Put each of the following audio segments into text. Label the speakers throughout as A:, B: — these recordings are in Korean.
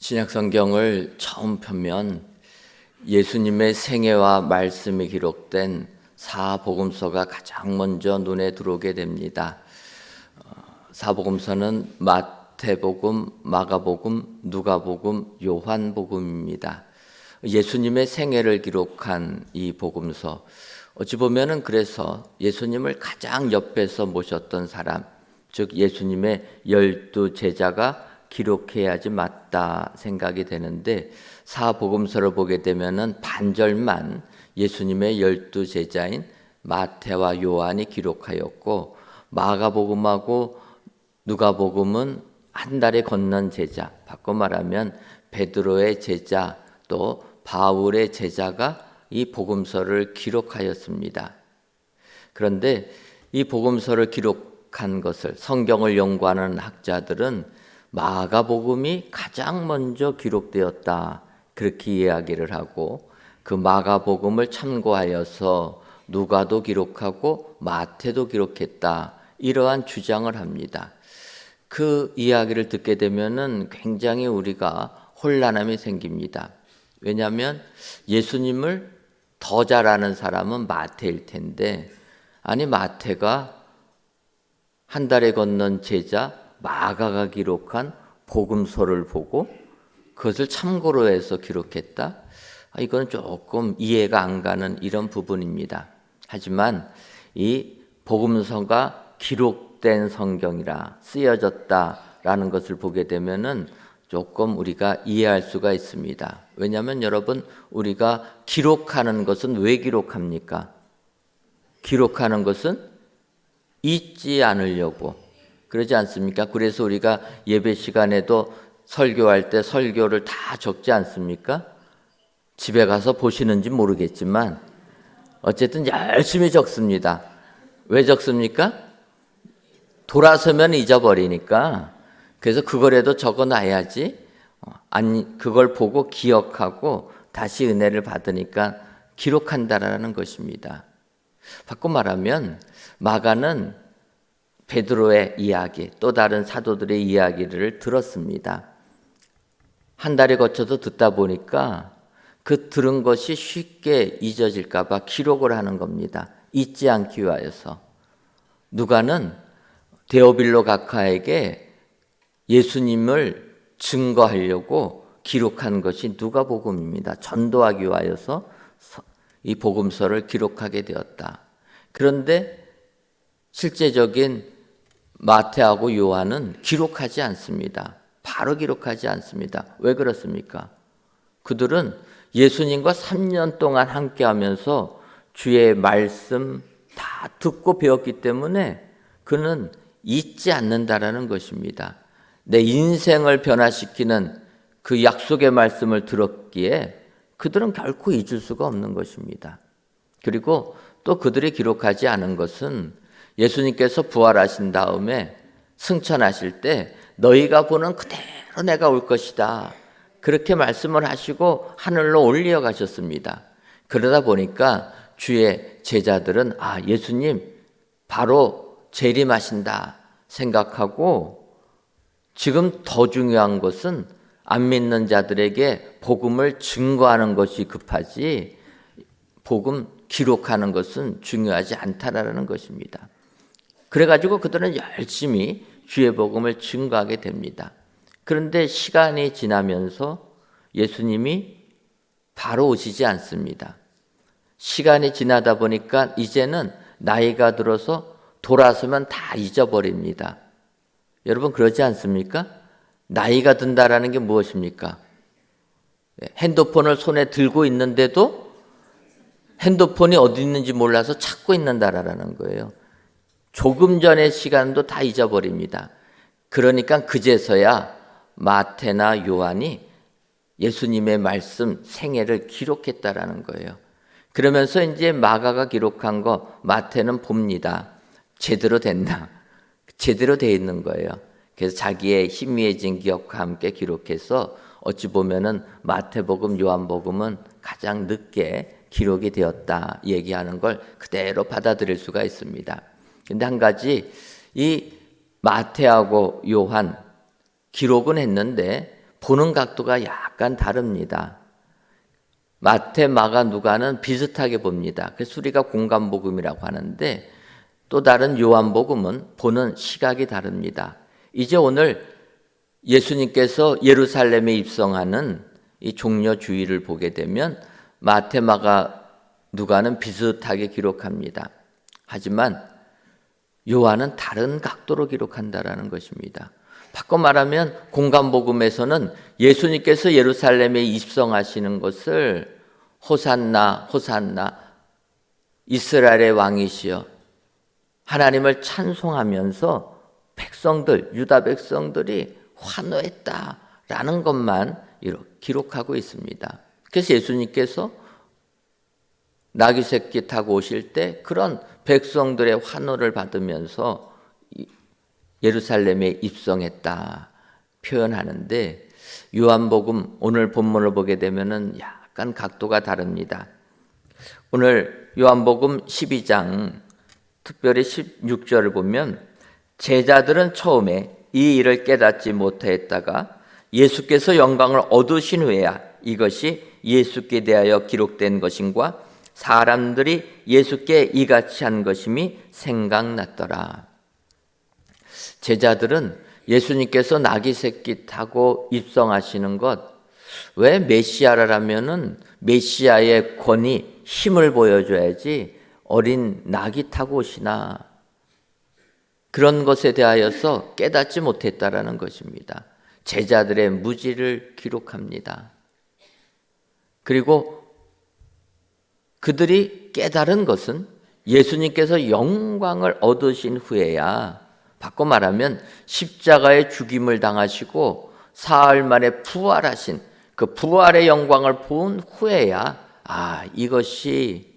A: 신약성경을 처음 펴면 예수님의 생애와 말씀이 기록된 사복음서가 가장 먼저 눈에 들어오게 됩니다. 사복음서는 마태복음, 마가복음, 누가복음, 요한복음입니다. 예수님의 생애를 기록한 이 복음서, 어찌 보면은 그래서 예수님을 가장 옆에서 모셨던 사람, 즉 예수님의 12 제자가 기록해야지 맞다 생각이 되는데, 사복음서를 보게 되면은 반절만 예수님의 12 제자인 마태와 요한이 기록하였고, 마가복음하고 누가복음은 한 달에 건넌 제자, 바꿔 말하면 베드로의 제자, 또 바울의 제자가 이 복음서를 기록하였습니다. 그런데 이 복음서를 기록한 것을 성경을 연구하는 학자들은 마가복음이 가장 먼저 기록되었다, 그렇게 이야기를 하고, 그 마가복음을 참고하여서 누가도 기록하고 마태도 기록했다, 이러한 주장을 합니다. 그 이야기를 듣게 되면은 굉장히 우리가 혼란함이 생깁니다. 왜냐하면 예수님을 더 잘 아는 사람은 마태일 텐데, 아니 마태가 한 달에 건넌 제자 마가가 기록한 복음서를 보고 그것을 참고로 해서 기록했다? 이건 조금 이해가 안 가는 이런 부분입니다. 하지만 이 복음서가 기록된 성경이라 쓰여졌다라는 것을 보게 되면은 조금 우리가 이해할 수가 있습니다. 왜냐하면 여러분, 우리가 기록하는 것은 왜 기록합니까? 기록하는 것은 잊지 않으려고, 그러지 않습니까? 그래서 우리가 예배 시간에도 설교할 때 설교를 다 적지 않습니까? 집에 가서 보시는지 모르겠지만 어쨌든 열심히 적습니다. 왜 적습니까? 돌아서면 잊어버리니까. 그래서 그거라도 적어놔야지, 아니 그걸 보고 기억하고 다시 은혜를 받으니까 기록한다라는 것입니다. 바꿔 말하면 마가는 베드로의 이야기, 또 다른 사도들의 이야기를 들었습니다. 한 달에 거쳐서 듣다 보니까 그 들은 것이 쉽게 잊어질까 봐 기록을 하는 겁니다. 잊지 않기 위하여서. 누가는 데오빌로 각하에게 예수님을 증거하려고 기록한 것이 누가복음입니다. 전도하기 위하여서 이 복음서를 기록하게 되었다. 그런데 실제적인 마태하고 요한은 기록하지 않습니다. 바로 기록하지 않습니다. 왜 그렇습니까? 그들은 예수님과 3년 동안 함께하면서 주의 말씀 다 듣고 배웠기 때문에 그는 잊지 않는다라는 것입니다. 내 인생을 변화시키는 그 약속의 말씀을 들었기에 그들은 결코 잊을 수가 없는 것입니다. 그리고 또 그들이 기록하지 않은 것은 예수님께서 부활하신 다음에 승천하실 때 너희가 보는 그대로 내가 올 것이다, 그렇게 말씀을 하시고 하늘로 올려 가셨습니다. 그러다 보니까 주의 제자들은 예수님 바로 재림하신다 생각하고, 지금 더 중요한 것은 안 믿는 자들에게 복음을 증거하는 것이 급하지 복음 기록하는 것은 중요하지 않다라는 것입니다. 그래가지고 그들은 열심히 주의 복음을 증거하게 됩니다. 그런데 시간이 지나면서 예수님이 바로 오시지 않습니다. 시간이 지나다 보니까 이제는 나이가 들어서 돌아서면 다 잊어버립니다. 여러분 그러지 않습니까? 나이가 든다라는 게 무엇입니까? 핸드폰을 손에 들고 있는데도 핸드폰이 어디 있는지 몰라서 찾고 있는다라는 거예요. 조금 전의 시간도 다 잊어버립니다. 그러니까 그제서야 마태나 요한이 예수님의 말씀 생애를 기록했다라는 거예요. 그러면서 이제 마가가 기록한 거 마태는 봅니다. 제대로 됐나? 제대로 돼 있는 거예요. 그래서 자기의 희미해진 기억과 함께 기록해서 어찌 보면은 마태복음, 요한복음은 가장 늦게 기록이 되었다 얘기하는 걸 그대로 받아들일 수가 있습니다. 근데 한 가지, 이 마태하고 요한 기록은 했는데 보는 각도가 약간 다릅니다. 마태, 마가, 누가는 비슷하게 봅니다. 그래서 우리가 공감복음이라고 하는데 또 다른 요한복음은 보는 시각이 다릅니다. 이제 오늘 예수님께서 예루살렘에 입성하는 이 종려 주일을 보게 되면 마태, 마가, 누가는 비슷하게 기록합니다. 하지만 요한은 다른 각도로 기록한다라는 것입니다. 바꿔 말하면 공감복음에서는 예수님께서 예루살렘에 입성하시는 것을 호산나 호산나 이스라엘의 왕이시여 하나님을 찬송하면서 백성들, 유다 백성들이 환호했다라는 것만 이렇게 기록하고 있습니다. 그래서 예수님께서 나귀 새끼 타고 오실 때 그런 백성들의 환호를 받으면서 예루살렘에 입성했다 표현하는데 요한복음 오늘 본문을 보게 되면은 약간 각도가 다릅니다. 오늘 요한복음 12장 특별히 16절을 보면 제자들은 처음에 이 일을 깨닫지 못하였다가 예수께서 영광을 얻으신 후에야 이것이 예수께 대하여 기록된 것임과 사람들이 예수께 이같이 한 것임이 생각났더라. 제자들은 예수님께서 나귀 새끼 타고 입성하시는 것, 왜 메시아라면은 메시아의 권위, 힘을 보여줘야지 어린 나귀 타고 오시나 그런 것에 대하여서 깨닫지 못했다라는 것입니다. 제자들의 무지를 기록합니다. 그리고 그들이 깨달은 것은 예수님께서 영광을 얻으신 후에야 바꿔 말하면 십자가의 죽임을 당하시고 사흘 만에 부활하신 그 부활의 영광을 본 후에야 이것이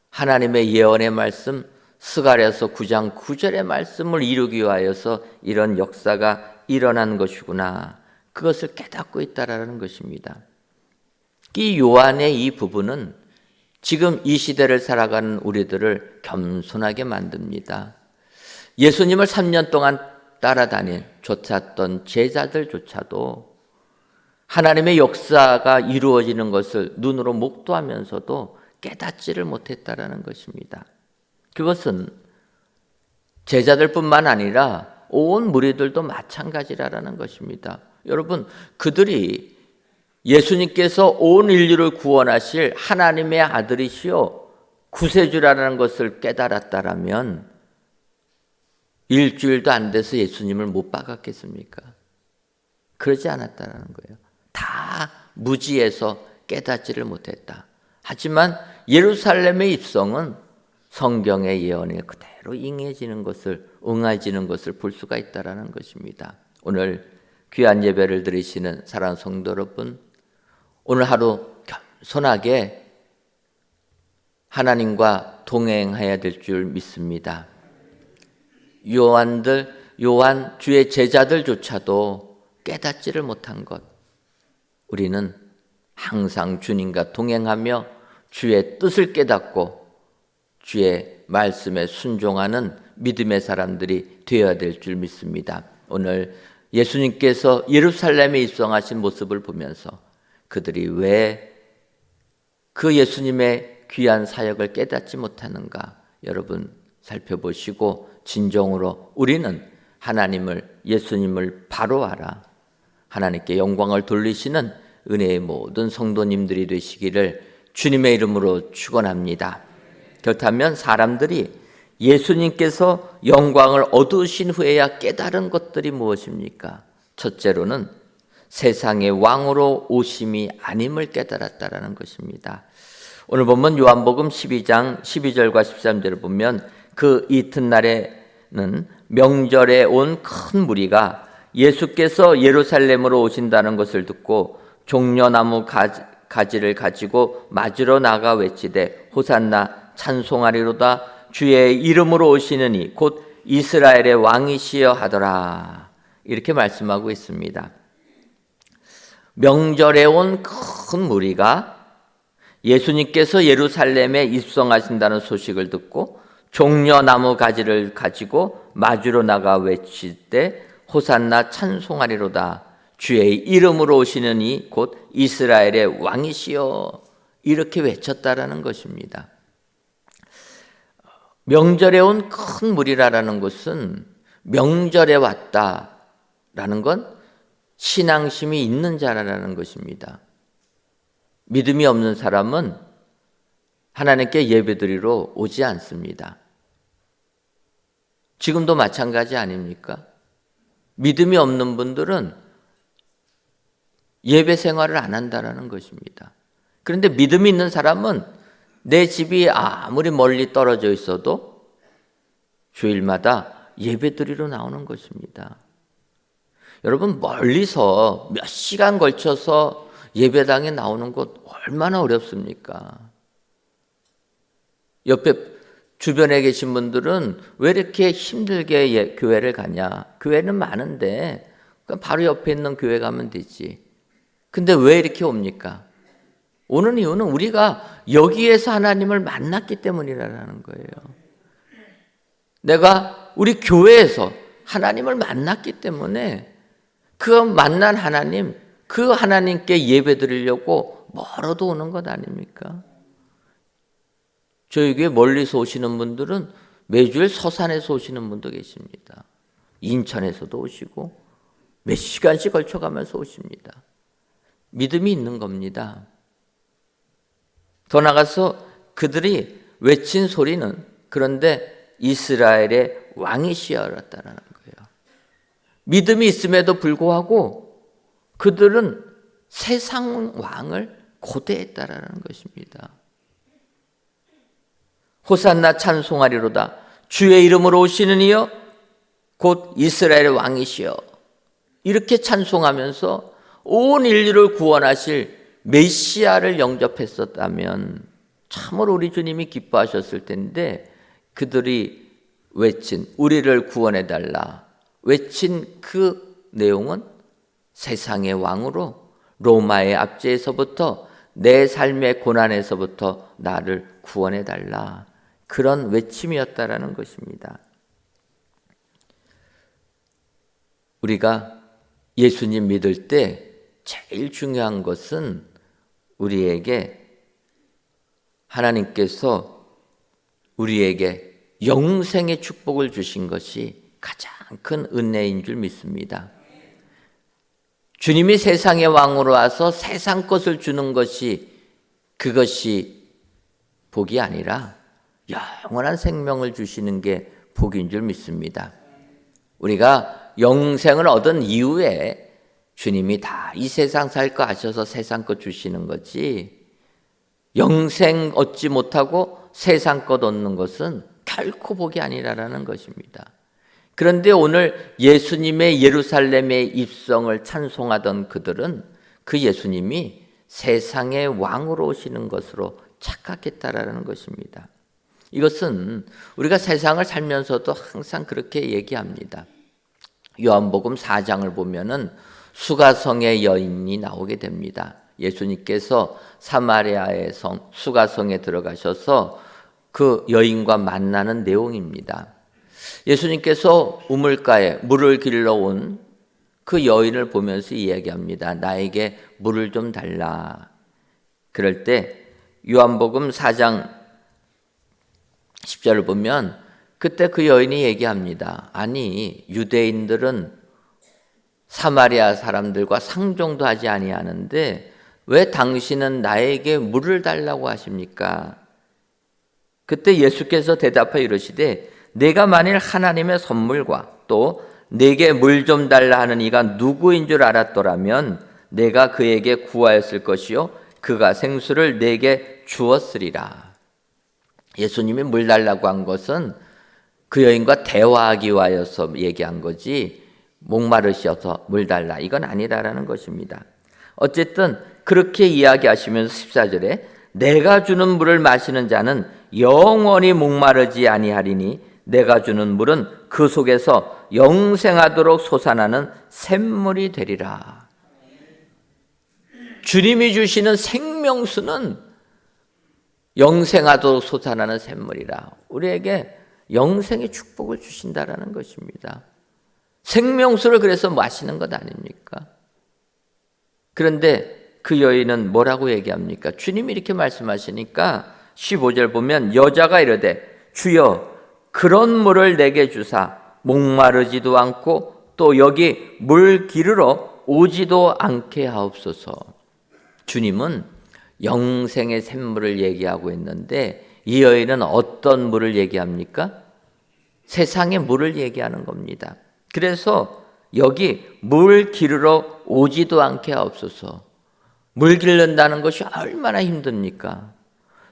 A: 하나님의 예언의 말씀 스가랴서 9장 9절의 말씀을 이루기 위하여서 이런 역사가 일어난 것이구나. 그것을 깨닫고 있다라는 것입니다. 이 요한의 이 부분은 지금 이 시대를 살아가는 우리들을 겸손하게 만듭니다. 예수님을 3년 동안 따라다닌 쫓았던 제자들조차도 하나님의 역사가 이루어지는 것을 눈으로 목도하면서도 깨닫지를 못했다라는 것입니다. 그것은 제자들뿐만 아니라 온 무리들도 마찬가지라는 것입니다. 여러분, 그들이 예수님께서 온 인류를 구원하실 하나님의 아들이시요 구세주라는 것을 깨달았다라면 일주일도 안 돼서 예수님을 못 박았겠습니까? 그러지 않았다는 거예요. 다 무지해서 깨닫지를 못했다. 하지만 예루살렘의 입성은 성경의 예언에 그대로 응해지는 것을 볼 수가 있다는 것입니다. 오늘 귀한 예배를 드리시는 사랑하는 성도 여러분, 오늘 하루 겸손하게 하나님과 동행해야 될 줄 믿습니다. 요한 주의 제자들조차도 깨닫지를 못한 것, 우리는 항상 주님과 동행하며 주의 뜻을 깨닫고 주의 말씀에 순종하는 믿음의 사람들이 되어야 될 줄 믿습니다. 오늘 예수님께서 예루살렘에 입성하신 모습을 보면서 그들이 왜 그 예수님의 귀한 사역을 깨닫지 못하는가 여러분 살펴보시고 진정으로 우리는 하나님을 예수님을 바로 알아 하나님께 영광을 돌리시는 은혜의 모든 성도님들이 되시기를 주님의 이름으로 축원합니다. 그렇다면 사람들이 예수님께서 영광을 얻으신 후에야 깨달은 것들이 무엇입니까? 첫째로는 세상의 왕으로 오심이 아님을 깨달았다라는 것입니다. 오늘 보면 요한복음 12장 12절과 13절을 보면 그 이튿날에는 명절에 온 큰 무리가 예수께서 예루살렘으로 오신다는 것을 듣고 종려나무 가지를 가지고 맞으러 나가 외치되 호산나 찬송하리로다 주의 이름으로 오시느니 곧 이스라엘의 왕이시여 하더라. 이렇게 말씀하고 있습니다. 명절에 온 큰 무리가 예수님께서 예루살렘에 입성하신다는 소식을 듣고 종려나무 가지를 가지고 마주로 나가 외칠 때 호산나 찬송하리로다 주의 이름으로 오시는 이 곧 이스라엘의 왕이시여 이렇게 외쳤다라는 것입니다. 명절에 온 큰 무리라는 것은 명절에 왔다라는 건 신앙심이 있는 자라는 것입니다. 믿음이 없는 사람은 하나님께 예배드리러 오지 않습니다. 지금도 마찬가지 아닙니까? 믿음이 없는 분들은 예배 생활을 안 한다는 것입니다. 그런데 믿음이 있는 사람은 내 집이 아무리 멀리 떨어져 있어도 주일마다 예배드리러 나오는 것입니다. 여러분, 멀리서 몇 시간 걸쳐서 예배당에 나오는 것 얼마나 어렵습니까? 옆에 주변에 계신 분들은 왜 이렇게 힘들게 교회를 가냐? 교회는 많은데 바로 옆에 있는 교회 가면 되지. 근데 왜 이렇게 옵니까? 오는 이유는 우리가 여기에서 하나님을 만났기 때문이라는 거예요. 내가 우리 교회에서 하나님을 만났기 때문에 그 만난 하나님, 그 하나님께 예배 드리려고 멀어도 오는 것 아닙니까? 저희 교회 멀리서 오시는 분들은 매주일 서산에서 오시는 분도 계십니다. 인천에서도 오시고 몇 시간씩 걸쳐가면서 오십니다. 믿음이 있는 겁니다. 더 나가서 그들이 외친 소리는 그런데 이스라엘의 왕이시여라는 거예요. 믿음이 있음에도 불구하고 그들은 세상 왕을 고대했다라는 것입니다. 호산나 찬송하리로다 주의 이름으로 오시는 이여 곧 이스라엘의 왕이시여 이렇게 찬송하면서 온 인류를 구원하실 메시아를 영접했었다면 참으로 우리 주님이 기뻐하셨을 텐데 그들이 외친 우리를 구원해달라 외친 그 내용은 세상의 왕으로 로마의 압제에서부터 내 삶의 고난에서부터 나를 구원해달라 그런 외침이었다라는 것입니다. 우리가 예수님 믿을 때 제일 중요한 것은 우리에게 하나님께서 우리에게 영생의 축복을 주신 것이 가장 큰 은혜인 줄 믿습니다. 주님이 세상의 왕으로 와서 세상 것을 주는 것이 그것이 복이 아니라 영원한 생명을 주시는 게 복인 줄 믿습니다. 우리가 영생을 얻은 이후에 주님이 다 이 세상 살 거 아셔서 세상 것 주시는 거지 영생 얻지 못하고 세상 것 얻는 것은 결코 복이 아니라는 것입니다. 그런데 오늘 예수님의 예루살렘의 입성을 찬송하던 그들은 그 예수님이 세상의 왕으로 오시는 것으로 착각했다라는 것입니다. 이것은 우리가 세상을 살면서도 항상 그렇게 얘기합니다. 요한복음 4장을 보면은 수가성의 여인이 나오게 됩니다. 예수님께서 사마리아의 성 수가성에 들어가셔서 그 여인과 만나는 내용입니다. 예수님께서 우물가에 물을 길러 온 그 여인을 보면서 이야기합니다. 나에게 물을 좀 달라. 그럴 때 요한복음 4장 10절을 보면 그때 그 여인이 얘기합니다. 아니 유대인들은 사마리아 사람들과 상종도 하지 아니하는데 왜 당신은 나에게 물을 달라고 하십니까? 그때 예수께서 대답하여 이르시되 내가 만일 하나님의 선물과 또 내게 물 좀 달라 하는 이가 누구인 줄 알았더라면 내가 그에게 구하였을 것이요 그가 생수를 내게 주었으리라. 예수님이 물 달라고 한 것은 그 여인과 대화하기 위하여서 얘기한 거지 목마르셔서 물 달라 이건 아니라는 것입니다. 어쨌든 그렇게 이야기하시면서 14절에 내가 주는 물을 마시는 자는 영원히 목마르지 아니하리니 내가 주는 물은 그 속에서 영생하도록 솟아나는 샘물이 되리라. 주님이 주시는 생명수는 영생하도록 솟아나는 샘물이라. 우리에게 영생의 축복을 주신다라는 것입니다. 생명수를 그래서 마시는 것 아닙니까? 그런데 그 여인은 뭐라고 얘기합니까? 주님이 이렇게 말씀하시니까 15절 보면 여자가 이르되 주여 그런 물을 내게 주사 목마르지도 않고 또 여기 물 기르러 오지도 않게 하옵소서. 주님은 영생의 샘물을 얘기하고 있는데 이 여인은 어떤 물을 얘기합니까? 세상의 물을 얘기하는 겁니다. 그래서 여기 물 기르러 오지도 않게 하옵소서. 물 기른다는 것이 얼마나 힘듭니까?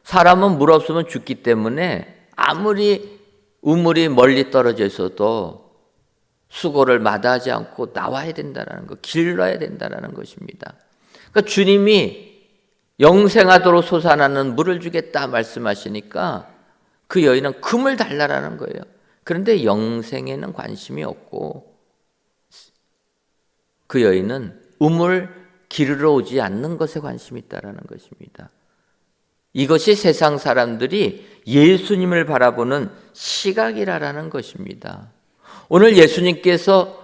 A: 사람은 물 없으면 죽기 때문에 아무리 우물이 멀리 떨어져 있어도 수고를 마다하지 않고 나와야 된다는 것, 길러야 된다는 것입니다. 그러니까 주님이 영생하도록 솟아나는 물을 주겠다 말씀하시니까 그 여인은 금을 달라라는 거예요. 그런데 영생에는 관심이 없고 그 여인은 우물 기르러 오지 않는 것에 관심이 있다라는 것입니다. 이것이 세상 사람들이 예수님을 바라보는 시각이라는 것입니다. 오늘 예수님께서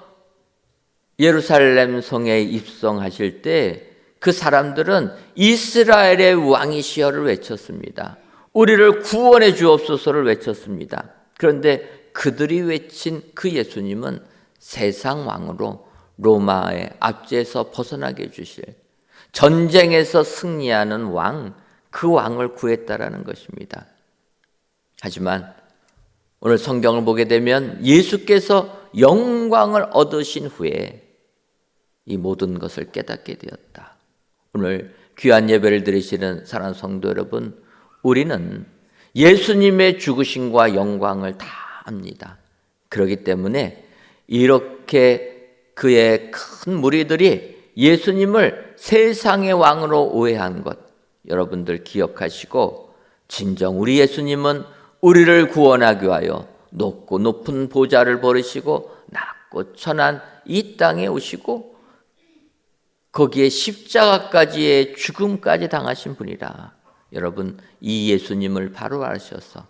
A: 예루살렘 성에 입성하실 때 그 사람들은 이스라엘의 왕이시여를 외쳤습니다. 우리를 구원해 주옵소서를 외쳤습니다. 그런데 그들이 외친 그 예수님은 세상 왕으로 로마의 압제에서 벗어나게 해주실 전쟁에서 승리하는 왕, 그 왕을 구했다라는 것입니다. 하지만 오늘 성경을 보게 되면 예수께서 영광을 얻으신 후에 이 모든 것을 깨닫게 되었다. 오늘 귀한 예배를 드리시는 사랑하는 성도 여러분, 우리는 예수님의 죽으심과 영광을 다 압니다. 그렇기 때문에 이렇게 그의 큰 무리들이 예수님을 세상의 왕으로 오해한 것 여러분들 기억하시고, 진정 우리 예수님은 우리를 구원하기 위하여 높고 높은 보좌를 버리시고 낮고 천한 이 땅에 오시고 거기에 십자가까지의 죽음까지 당하신 분이라. 여러분 이 예수님을 바로 아셔서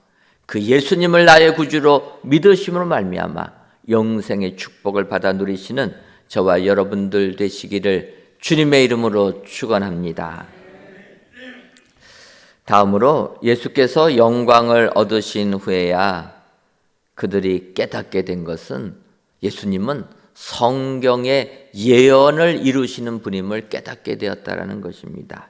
A: 그 예수님을 나의 구주로 믿으심으로 말미암아 영생의 축복을 받아 누리시는 저와 여러분들 되시기를 주님의 이름으로 축원합니다. 다음으로 예수께서 영광을 얻으신 후에야 그들이 깨닫게 된 것은 예수님은 성경의 예언을 이루시는 분임을 깨닫게 되었다는 것입니다.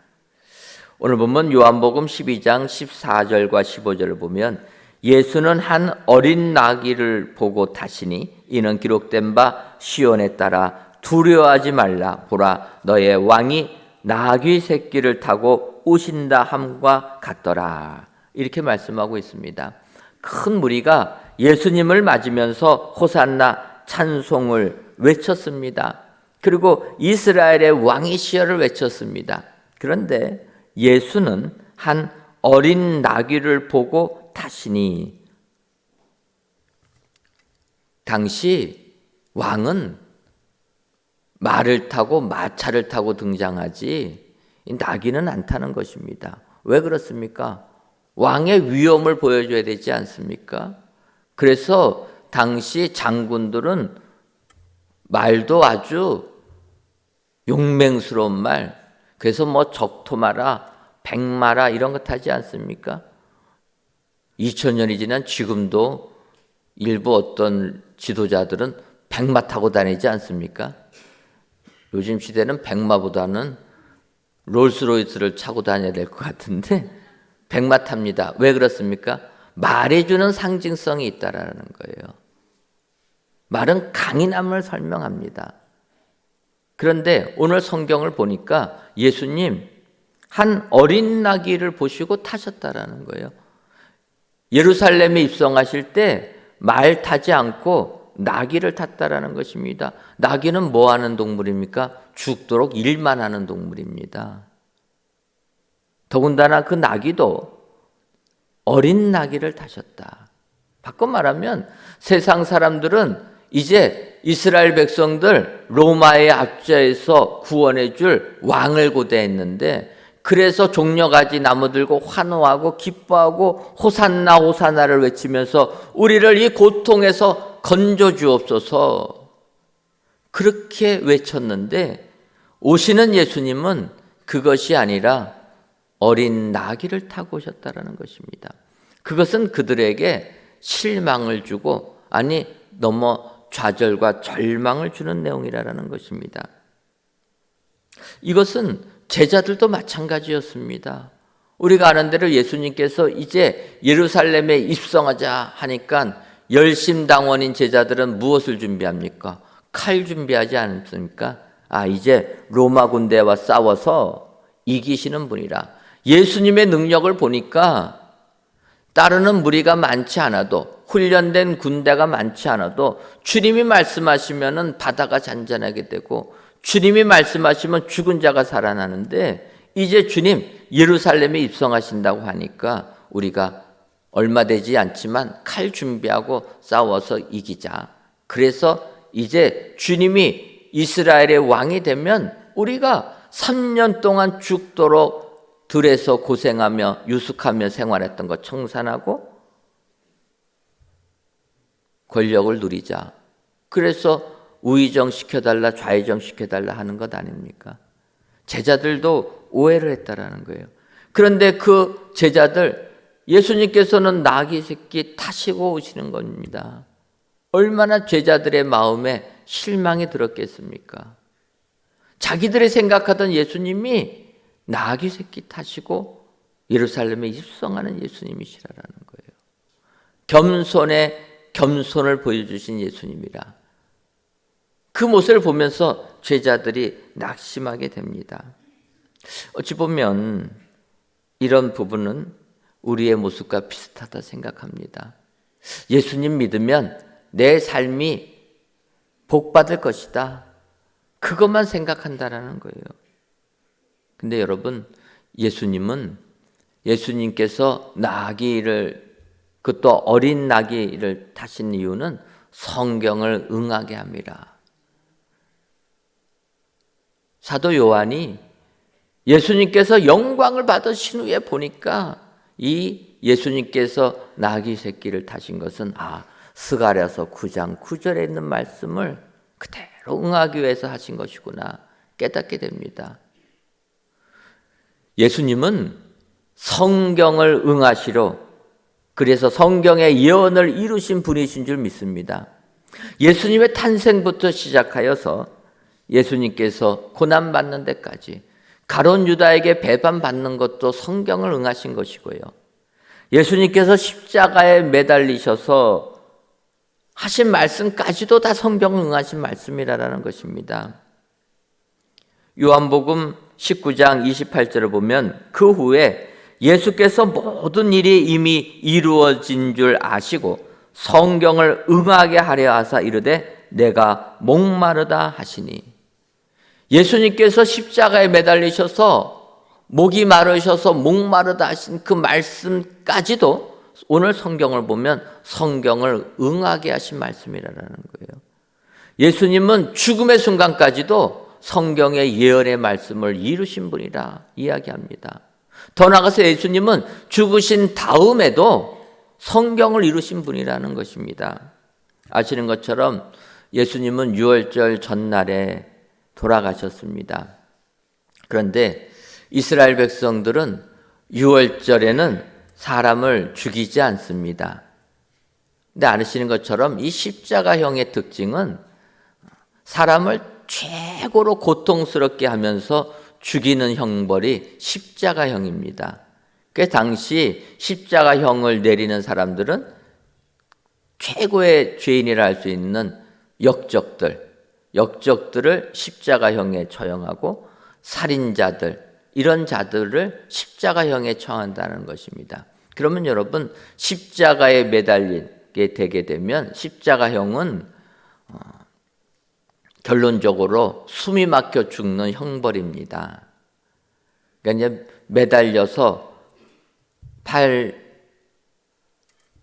A: 오늘 보면 요한복음 12장 14절과 15절을 보면 예수는 한 어린 나귀를 보고 타시니 이는 기록된 바 시온에 따라 두려워하지 말라 보라 너의 왕이 나귀 새끼를 타고 오신다 함과 같더라. 이렇게 말씀하고 있습니다. 큰 무리가 예수님을 맞으면서 호산나 찬송을 외쳤습니다. 그리고 이스라엘의 왕이시여를 외쳤습니다. 그런데 예수는 한 어린 나귀를 보고 타시니, 당시 왕은 말을 타고 마차를 타고 등장하지 나귀는 안 타는 것입니다. 왜 그렇습니까? 왕의 위엄을 보여줘야 되지 않습니까? 그래서 당시 장군들은 말도 아주 용맹스러운 말, 그래서 뭐 적토마라, 백마라 이런 거 타지 않습니까? 2000년이 지난 지금도 일부 어떤 지도자들은 백마 타고 다니지 않습니까? 요즘 시대는 백마보다는 롤스로이스를 차고 다녀야 될 것 같은데 백마 탑니다. 왜 그렇습니까? 말해주는 상징성이 있다라는 거예요. 말은 강인함을 설명합니다. 그런데 오늘 성경을 보니까 예수님 한 어린 나귀를 보시고 타셨다라는 거예요. 예루살렘에 입성하실 때 말 타지 않고 나귀를 탔다라는 것입니다. 나귀는 뭐 하는 동물입니까? 죽도록 일만 하는 동물입니다. 더군다나 그 나귀도 어린 나귀를 타셨다. 바꿔 말하면 세상 사람들은 이제 이스라엘 백성들 로마의 압제에서 구원해 줄 왕을 고대했는데, 그래서 종려가지 나무 들고 환호하고 기뻐하고 호산나 호산나를 외치면서 우리를 이 고통에서 건져 주옵소서 그렇게 외쳤는데, 오시는 예수님은 그것이 아니라 어린 나귀를 타고 오셨다라는 것입니다. 그것은 그들에게 실망을 주고, 아니 너무 좌절과 절망을 주는 내용이라는 것입니다. 이것은 제자들도 마찬가지였습니다. 우리가 아는 대로 예수님께서 이제 예루살렘에 입성하자 하니까 열심당원인 제자들은 무엇을 준비합니까? 칼 준비하지 않습니까? 이제 로마 군대와 싸워서 이기시는 분이라. 예수님의 능력을 보니까 따르는 무리가 많지 않아도, 훈련된 군대가 많지 않아도 주님이 말씀하시면 바다가 잔잔하게 되고, 주님이 말씀하시면 죽은 자가 살아나는데, 이제 주님 예루살렘에 입성하신다고 하니까 우리가 얼마 되지 않지만 칼 준비하고 싸워서 이기자. 그래서 이제 주님이 이스라엘의 왕이 되면 우리가 3년 동안 죽도록 들에서 고생하며 유숙하며 생활했던 것 청산하고 권력을 누리자. 그래서 우의정 시켜달라, 좌의정 시켜달라 하는 것 아닙니까? 제자들도 오해를 했다라는 거예요. 그런데 그 제자들, 예수님께서는 나귀 새끼 타시고 오시는 겁니다. 얼마나 제자들의 마음에 실망이 들었겠습니까? 자기들이 생각하던 예수님이 나귀 새끼 타시고 예루살렘에 입성하는 예수님이시라는 거예요. 겸손의 겸손을 보여주신 예수님이라. 그 모습을 보면서 제자들이 낙심하게 됩니다. 어찌 보면 이런 부분은 우리의 모습과 비슷하다 생각합니다. 예수님 믿으면 내 삶이 복받을 것이다. 그것만 생각한다라는 거예요. 근데 여러분, 예수님께서 나귀를, 그것도 어린 나귀를 타신 이유는 성경을 응하게 합니다. 사도 요한이 예수님께서 영광을 받으신 후에 보니까 이 예수님께서 나귀 새끼를 타신 것은 스가랴서 9장 9절에 있는 말씀을 그대로 응하기 위해서 하신 것이구나 깨닫게 됩니다. 예수님은 성경을 응하시러, 그래서 성경의 예언을 이루신 분이신 줄 믿습니다. 예수님의 탄생부터 시작하여서 예수님께서 고난받는 데까지, 가룟 유다에게 배반받는 것도 성경을 응하신 것이고요. 예수님께서 십자가에 매달리셔서 하신 말씀까지도 다 성경을 응하신 말씀이라는 것입니다. 요한복음 19장 28절을 보면 그 후에 예수께서 모든 일이 이미 이루어진 줄 아시고 성경을 응하게 하려 하사 이르되 내가 목마르다 하시니, 예수님께서 십자가에 매달리셔서 목이 마르셔서 목마르다 하신 그 말씀까지도 오늘 성경을 보면 성경을 응하게 하신 말씀이라는 거예요. 예수님은 죽음의 순간까지도 성경의 예언의 말씀을 이루신 분이라 이야기합니다. 더 나아가서 예수님은 죽으신 다음에도 성경을 이루신 분이라는 것입니다. 아시는 것처럼 예수님은 유월절 전날에 돌아가셨습니다. 그런데 이스라엘 백성들은 유월절에는 사람을 죽이지 않습니다. 근데 아시는 것처럼 이 십자가형의 특징은 사람을 최고로 고통스럽게 하면서 죽이는 형벌이 십자가형입니다. 그 당시 십자가형을 내리는 사람들은 최고의 죄인이라 할 수 있는 역적들을 십자가형에 처형하고, 살인자들, 이런 자들을 십자가형에 처한다는 것입니다. 그러면 여러분, 십자가에 매달리게 되게 되면 십자가형은 결론적으로 숨이 막혀 죽는 형벌입니다. 그러니까 이제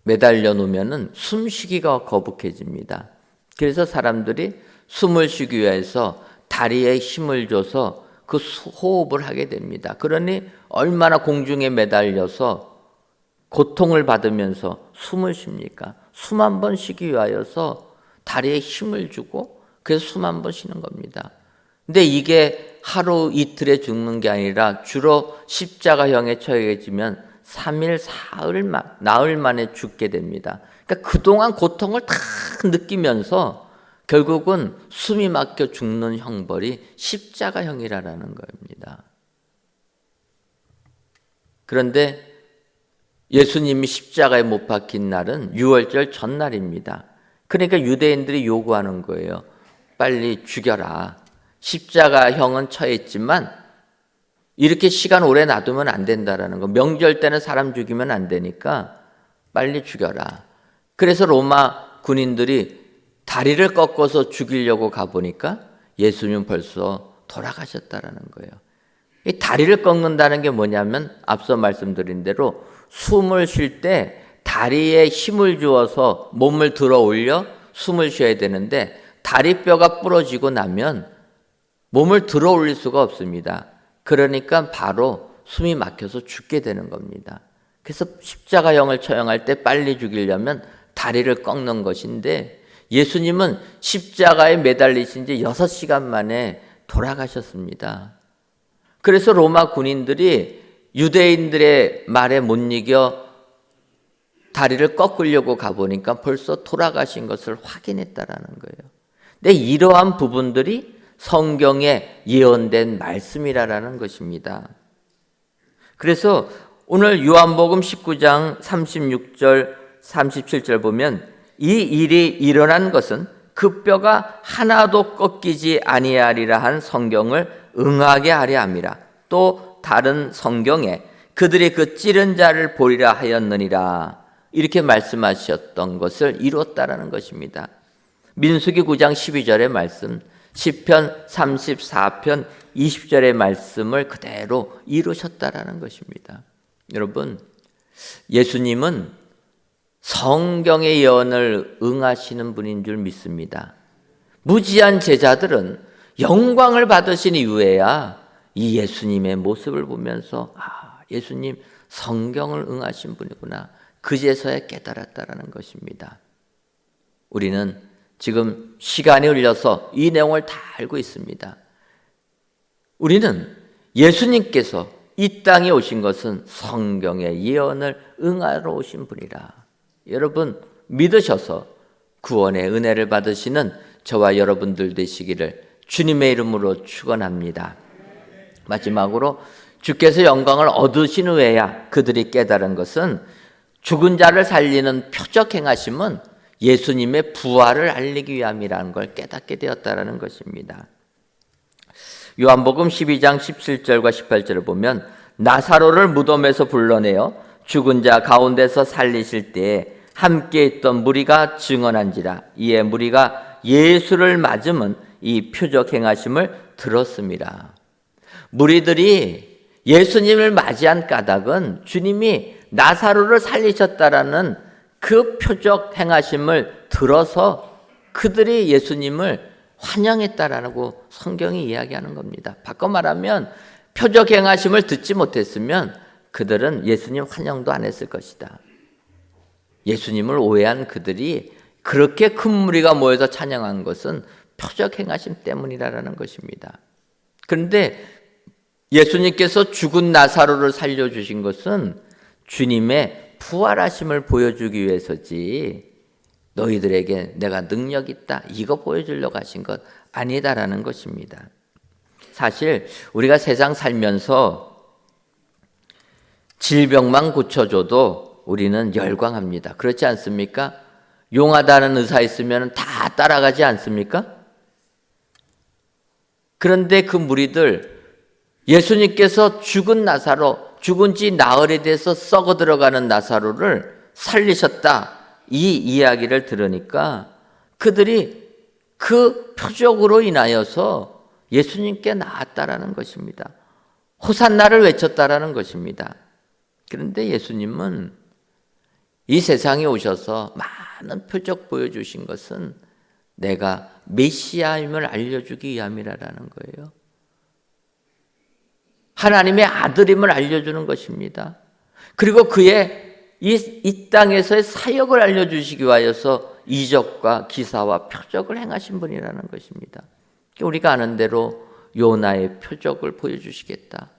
A: 매달려 놓으면은 숨쉬기가 거북해집니다. 그래서 사람들이 숨을 쉬기 위해서 다리에 힘을 줘서 그 호흡을 하게 됩니다. 그러니 얼마나 공중에 매달려서 고통을 받으면서 숨을 쉽니까? 숨 한 번 쉬기 위하여서 다리에 힘을 주고 그래서 숨 한 번 쉬는 겁니다. 근데 이게 하루 이틀에 죽는 게 아니라 주로 십자가형에 처해지면 3일, 나흘 만에 죽게 됩니다. 그러니까 그동안 고통을 다 느끼면서 결국은 숨이 막혀 죽는 형벌이 십자가형이라는 겁니다. 그런데 예수님이 십자가에 못 박힌 날은 유월절 전날입니다. 그러니까 유대인들이 요구하는 거예요. 빨리 죽여라. 십자가형은 처했지만 이렇게 시간 오래 놔두면 안 된다라는 거. 명절 때는 사람 죽이면 안 되니까 빨리 죽여라. 그래서 로마 군인들이 다리를 꺾어서 죽이려고 가보니까 예수님은 벌써 돌아가셨다라는 거예요. 이 다리를 꺾는다는 게 뭐냐면 앞서 말씀드린 대로 숨을 쉴 때 다리에 힘을 주어서 몸을 들어 올려 숨을 쉬어야 되는데 다리뼈가 부러지고 나면 몸을 들어 올릴 수가 없습니다. 그러니까 바로 숨이 막혀서 죽게 되는 겁니다. 그래서 십자가형을 처형할 때 빨리 죽이려면 다리를 꺾는 것인데 예수님은 십자가에 매달리신 지 6시간 만에 돌아가셨습니다. 그래서 로마 군인들이 유대인들의 말에 못 이겨 다리를 꺾으려고 가보니까 벌써 돌아가신 것을 확인했다라는 거예요. 근데 이러한 부분들이 성경에 예언된 말씀이라는 것입니다. 그래서 오늘 요한복음 19장 36절 37절 보면 이 일이 일어난 것은 그 뼈가 하나도 꺾이지 아니하리라 한 성경을 응하게 하려 함이라. 또 다른 성경에 그들이 그 찌른 자를 보리라 하였느니라. 이렇게 말씀하셨던 것을 이뤘다라는 것입니다. 민수기 9장 12절의 말씀, 시편 34편 20절의 말씀을 그대로 이루셨다라는 것입니다. 여러분, 예수님은 성경의 예언을 응하시는 분인 줄 믿습니다. 무지한 제자들은 영광을 받으신 이후에야 이 예수님의 모습을 보면서 예수님 성경을 응하신 분이구나. 그제서야 깨달았다라는 것입니다. 우리는 지금 시간이 흘러서 이 내용을 다 알고 있습니다. 우리는 예수님께서 이 땅에 오신 것은 성경의 예언을 응하러 오신 분이라. 여러분 믿으셔서 구원의 은혜를 받으시는 저와 여러분들 되시기를 주님의 이름으로 축원합니다. 마지막으로 주께서 영광을 얻으신 후에야 그들이 깨달은 것은 죽은 자를 살리는 표적 행하심은 예수님의 부활을 알리기 위함이라는 걸 깨닫게 되었다는 것입니다. 요한복음 12장 17절과 18절을 보면 나사로를 무덤에서 불러내어 죽은 자 가운데서 살리실 때에 함께 있던 무리가 증언한지라. 이에 무리가 예수를 맞으면 이 표적 행하심을 들었습니다. 무리들이 예수님을 맞이한 까닭은 주님이 나사로를 살리셨다라는 그 표적 행하심을 들어서 그들이 예수님을 환영했다라고 성경이 이야기하는 겁니다. 바꿔 말하면 표적 행하심을 듣지 못했으면 그들은 예수님 환영도 안 했을 것이다. 예수님을 오해한 그들이 그렇게 큰 무리가 모여서 찬양한 것은 표적 행하심 때문이라는 것입니다. 그런데 예수님께서 죽은 나사로를 살려주신 것은 주님의 부활하심을 보여주기 위해서지 너희들에게 내가 능력 있다 이거 보여주려고 하신 것 아니다라는 것입니다. 사실 우리가 세상 살면서 질병만 고쳐줘도 우리는 열광합니다. 그렇지 않습니까? 용하다는 의사 있으면 다 따라가지 않습니까? 그런데 그 무리들 예수님께서 죽은 나사로, 죽은 지 나흘이 돼서 썩어 들어가는 나사로를 살리셨다 이 이야기를 들으니까 그들이 그 표적으로 인하여서 예수님께 나았다라는 것입니다. 호산나를 외쳤다라는 것입니다. 그런데 예수님은 이 세상에 오셔서 많은 표적 보여주신 것은 내가 메시아임을 알려주기 위함이라는 거예요. 하나님의 아들임을 알려주는 것입니다. 그리고 그의 이 땅에서의 사역을 알려주시기 위하여서 이적과 기사와 표적을 행하신 분이라는 것입니다. 우리가 아는 대로 요나의 표적을 보여주시겠다.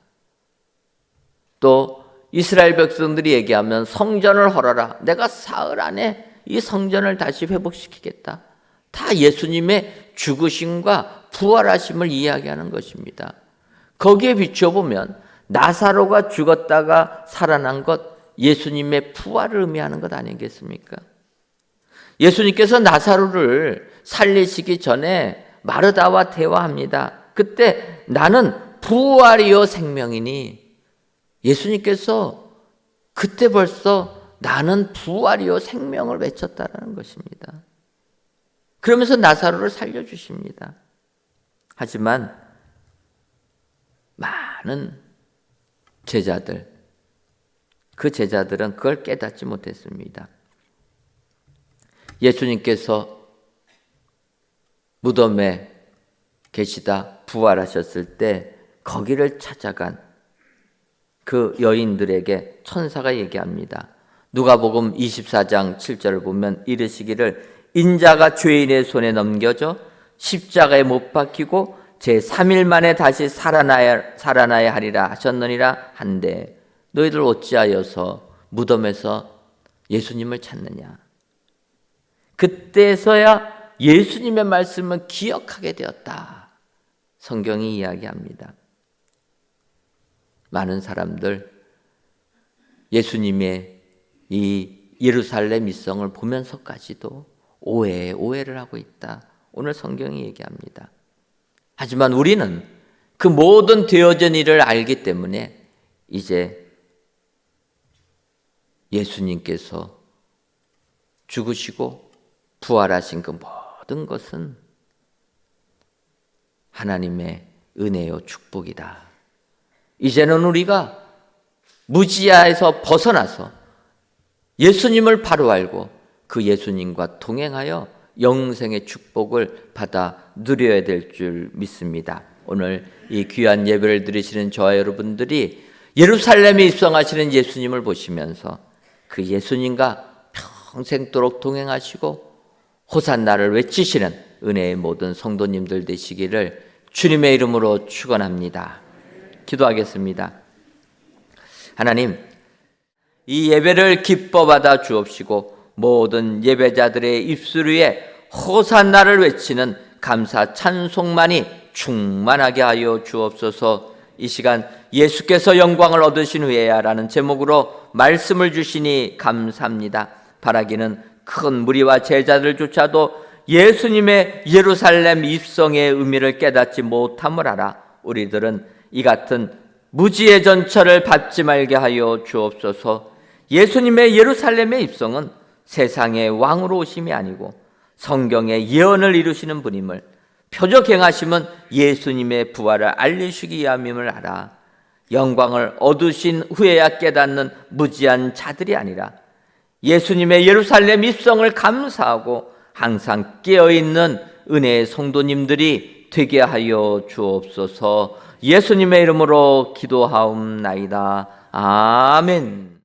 A: 또 이스라엘 백성들이 얘기하면 성전을 헐어라. 내가 사흘 안에 이 성전을 다시 회복시키겠다. 다 예수님의 죽으심과 부활하심을 이야기하는 것입니다. 거기에 비춰보면 나사로가 죽었다가 살아난 것, 예수님의 부활을 의미하는 것 아니겠습니까? 예수님께서 나사로를 살리시기 전에 마르다와 대화합니다. 그때 나는 부활이요 생명이니, 예수님께서 그때 벌써 나는 부활이요 생명을 외쳤다라는 것입니다. 그러면서 나사로를 살려주십니다. 하지만 많은 제자들, 그 제자들은 그걸 깨닫지 못했습니다. 예수님께서 무덤에 계시다 부활하셨을 때 거기를 찾아간 그 여인들에게 천사가 얘기합니다. 누가복음 24장 7절을 보면 이르시기를 인자가 죄인의 손에 넘겨져 십자가에 못 박히고 제3일 만에 다시 살아나야 하리라 하셨느니라 한데 너희들 어찌하여서 무덤에서 예수님을 찾느냐. 그때서야 예수님의 말씀을 기억하게 되었다. 성경이 이야기합니다. 많은 사람들 예수님의 이 예루살렘 입성을 보면서까지도 오해를 하고 있다. 오늘 성경이 얘기합니다. 하지만 우리는 그 모든 되어진 일을 알기 때문에 이제 예수님께서 죽으시고 부활하신 그 모든 것은 하나님의 은혜요 축복이다. 이제는 우리가 무지야에서 벗어나서 예수님을 바로 알고 그 예수님과 동행하여 영생의 축복을 받아 누려야 될 줄 믿습니다. 오늘 이 귀한 예배를 드리시는 저와 여러분들이 예루살렘에 입성하시는 예수님을 보시면서 그 예수님과 평생도록 동행하시고 호산나를 외치시는 은혜의 모든 성도님들 되시기를 주님의 이름으로 축원합니다. 기도하겠습니다. 하나님, 이 예배를 기뻐 받아 주옵시고 모든 예배자들의 입술 위에 호산나를 외치는 감사 찬송만이 충만하게 하여 주옵소서. 이 시간 예수께서 영광을 얻으신 후에야 라는 제목으로 말씀을 주시니 감사합니다. 바라기는 큰 무리와 제자들조차도 예수님의 예루살렘 입성의 의미를 깨닫지 못함을 알아 우리들은 이 같은 무지의 전철을 밟지 말게 하여 주옵소서. 예수님의 예루살렘의 입성은 세상의 왕으로 오심이 아니고 성경의 예언을 이루시는 분임을, 표적 행하심은 예수님의 부활을 알리시기 위함임을 알아 영광을 얻으신 후에야 깨닫는 무지한 자들이 아니라 예수님의 예루살렘 입성을 감사하고 항상 깨어있는 은혜의 성도님들이 되게 하여 주옵소서. 예수님의 이름으로 기도하옵나이다. 아멘.